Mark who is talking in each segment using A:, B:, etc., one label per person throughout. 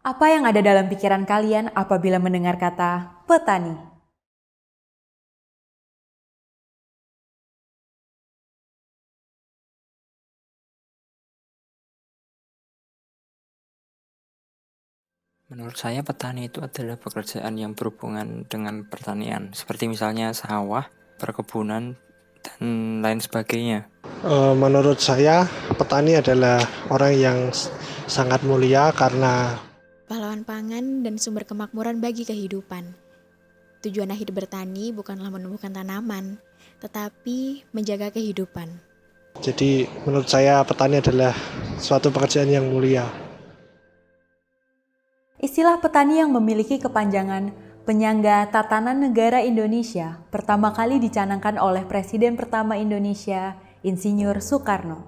A: Apa yang ada dalam pikiran kalian apabila mendengar kata petani?
B: Menurut saya petani itu adalah pekerjaan yang berhubungan dengan pertanian, seperti misalnya sawah, perkebunan, dan lain sebagainya.
C: Menurut saya, petani adalah orang yang sangat mulia karena
D: Pahlawan pangan dan sumber kemakmuran bagi kehidupan. Tujuan akhir bertani bukanlah menumbuhkan tanaman, tetapi menjaga kehidupan.
C: jadi menurut saya petani adalah suatu pekerjaan yang mulia.
A: Istilah petani yang memiliki kepanjangan Penyangga Tatanan Negara Indonesia pertama kali dicanangkan oleh Presiden pertama Indonesia, Insinyur Soekarno.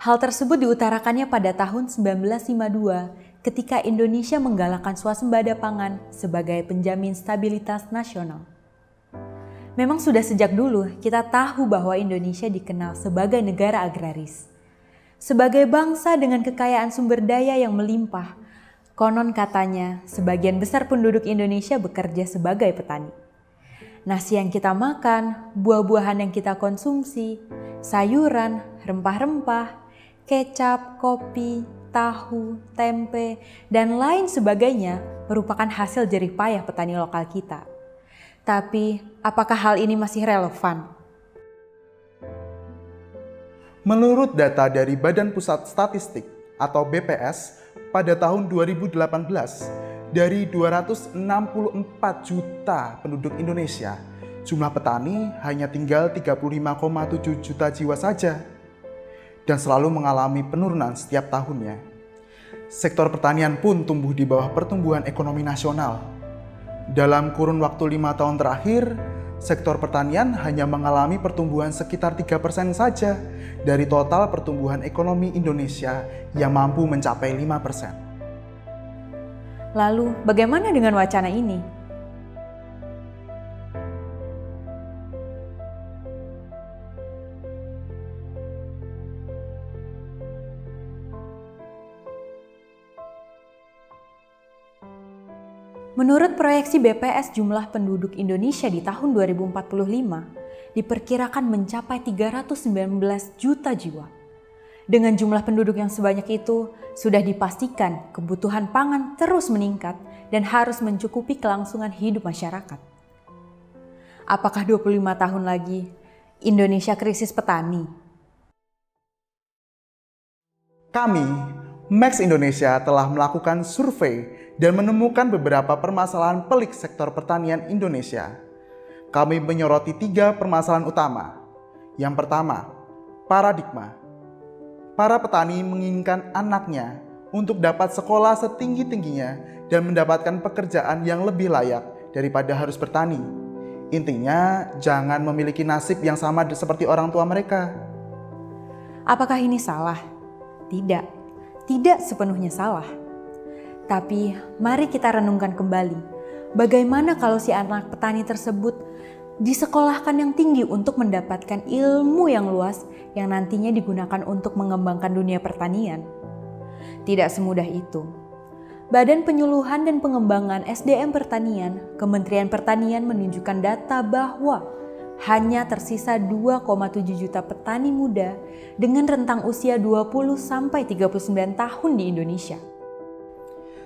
A: Hal tersebut diutarakannya pada tahun 1952 ketika Indonesia menggalakkan swasembada pangan sebagai penjamin stabilitas nasional. Memang sudah sejak dulu kita tahu bahwa Indonesia dikenal sebagai negara agraris. Sebagai bangsa dengan kekayaan sumber daya yang melimpah, konon katanya sebagian besar penduduk Indonesia bekerja sebagai petani. Nasi yang kita makan, buah-buahan yang kita konsumsi, sayuran, rempah-rempah, kecap, kopi, tahu, tempe, dan lain sebagainya merupakan hasil jerih payah petani lokal kita. Tapi, apakah hal ini masih relevan?
E: Menurut data dari Badan Pusat Statistik atau BPS, pada tahun 2018, dari 264 juta penduduk Indonesia, jumlah petani hanya tinggal 35,7 juta jiwa saja dan selalu mengalami penurunan setiap tahunnya. Sektor pertanian pun tumbuh di bawah pertumbuhan ekonomi nasional. Dalam kurun waktu 5 tahun terakhir, sektor pertanian hanya mengalami pertumbuhan sekitar 3% saja dari total pertumbuhan ekonomi Indonesia yang mampu mencapai 5%.
A: Lalu, bagaimana dengan wacana ini? Menurut proyeksi BPS, jumlah penduduk Indonesia di tahun 2045 diperkirakan mencapai 319 juta jiwa. Dengan jumlah penduduk yang sebanyak itu, sudah dipastikan kebutuhan pangan terus meningkat dan harus mencukupi kelangsungan hidup masyarakat. Apakah 25 tahun lagi Indonesia krisis petani?
E: Kami, Max Indonesia, telah melakukan survei dan menemukan beberapa permasalahan pelik sektor pertanian Indonesia. Kami menyoroti 3 permasalahan utama. Yang pertama, paradigma. Para petani menginginkan anaknya untuk dapat sekolah setinggi-tingginya dan mendapatkan pekerjaan yang lebih layak daripada harus bertani. Intinya, jangan memiliki nasib yang sama seperti orang tua mereka.
A: Apakah ini salah? Tidak, tidak sepenuhnya salah. Tapi mari kita renungkan kembali, bagaimana kalau si anak petani tersebut disekolahkan yang tinggi untuk mendapatkan ilmu yang luas yang nantinya digunakan untuk mengembangkan dunia pertanian? Tidak semudah itu. Badan Penyuluhan dan Pengembangan SDM Pertanian, Kementerian Pertanian menunjukkan data bahwa hanya tersisa 2,7 juta petani muda dengan rentang usia 20-39 tahun di Indonesia.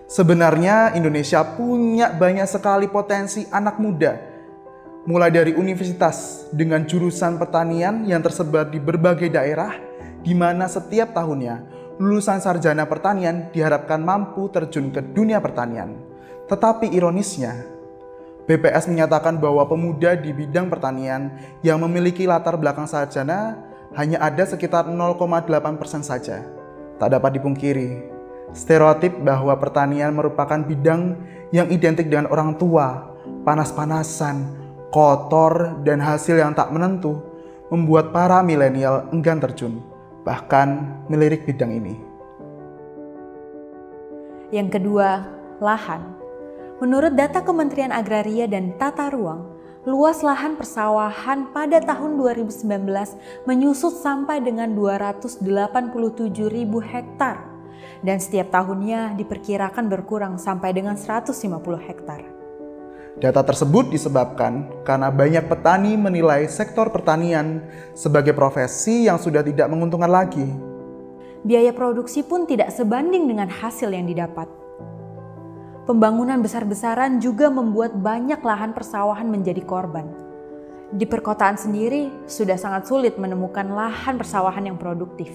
E: Sebenarnya Indonesia punya banyak sekali potensi anak muda, mulai dari universitas dengan jurusan pertanian yang tersebar di berbagai daerah, di mana setiap tahunnya lulusan sarjana pertanian diharapkan mampu terjun ke dunia pertanian. Tetapi ironisnya, BPS menyatakan bahwa pemuda di bidang pertanian yang memiliki latar belakang sarjana hanya ada sekitar 0,8% saja. Tak dapat dipungkiri, stereotip bahwa pertanian merupakan bidang yang identik dengan orang tua, panas-panasan, kotor, dan hasil yang tak menentu membuat para milenial enggan terjun, bahkan melirik bidang ini.
A: Yang kedua, lahan. Menurut data Kementerian Agraria dan Tata Ruang, luas lahan persawahan pada tahun 2019 menyusut sampai dengan 287.000 hektar Dan setiap tahunnya diperkirakan berkurang sampai dengan 150 hektar.
E: Data tersebut disebabkan karena banyak petani menilai sektor pertanian sebagai profesi yang sudah tidak menguntungkan lagi.
A: Biaya produksi pun tidak sebanding dengan hasil yang didapat. Pembangunan besar-besaran juga membuat banyak lahan persawahan menjadi korban. Di perkotaan sendiri sudah sangat sulit menemukan lahan persawahan yang produktif.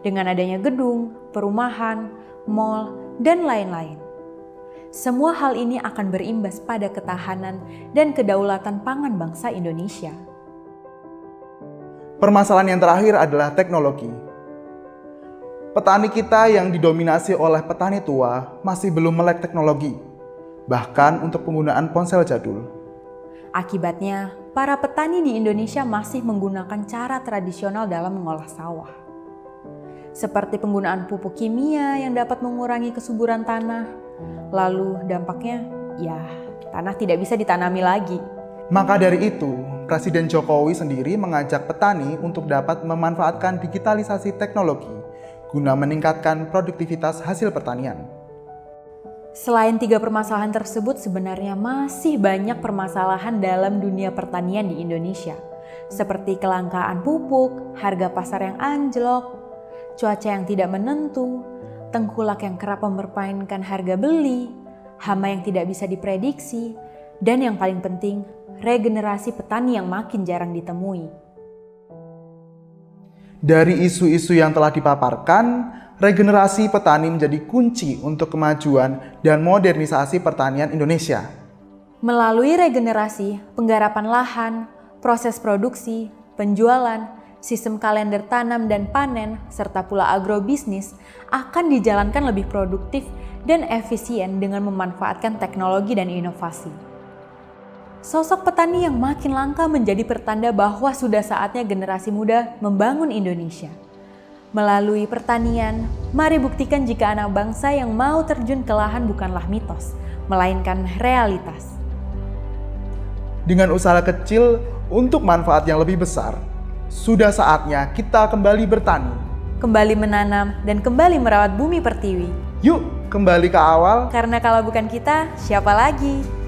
A: Dengan adanya gedung, perumahan, mal, dan lain-lain. Semua hal ini akan berimbas pada ketahanan dan kedaulatan pangan bangsa Indonesia.
E: Permasalahan yang terakhir adalah teknologi. Petani kita yang didominasi oleh petani tua masih belum melek teknologi, bahkan untuk penggunaan ponsel jadul.
A: Akibatnya, para petani di Indonesia masih menggunakan cara tradisional dalam mengolah sawah. Seperti penggunaan pupuk kimia yang dapat mengurangi kesuburan tanah. Lalu dampaknya, ya tanah tidak bisa ditanami lagi.
E: Maka dari itu, Presiden Jokowi sendiri mengajak petani untuk dapat memanfaatkan digitalisasi teknologi guna meningkatkan produktivitas hasil pertanian.
A: Selain 3 permasalahan tersebut, sebenarnya masih banyak permasalahan dalam dunia pertanian di Indonesia. Seperti kelangkaan pupuk, harga pasar yang anjlok, cuaca yang tidak menentu, tengkulak yang kerap mempermainkan harga beli, hama yang tidak bisa diprediksi, dan yang paling penting, regenerasi petani yang makin jarang ditemui.
E: Dari isu-isu yang telah dipaparkan, regenerasi petani menjadi kunci untuk kemajuan dan modernisasi pertanian Indonesia.
A: Melalui regenerasi, penggarapan lahan, proses produksi, penjualan, sistem kalender tanam dan panen, serta pula agrobisnis akan dijalankan lebih produktif dan efisien dengan memanfaatkan teknologi dan inovasi. Sosok petani yang makin langka menjadi pertanda bahwa sudah saatnya generasi muda membangun Indonesia. Melalui pertanian, mari buktikan jika anak bangsa yang mau terjun ke lahan bukanlah mitos, melainkan realitas.
E: Dengan usaha kecil untuk manfaat yang lebih besar, sudah saatnya kita kembali bertani.
A: Kembali menanam dan kembali merawat bumi pertiwi.
E: Yuk, kembali ke awal.
A: Karena kalau bukan kita, siapa lagi?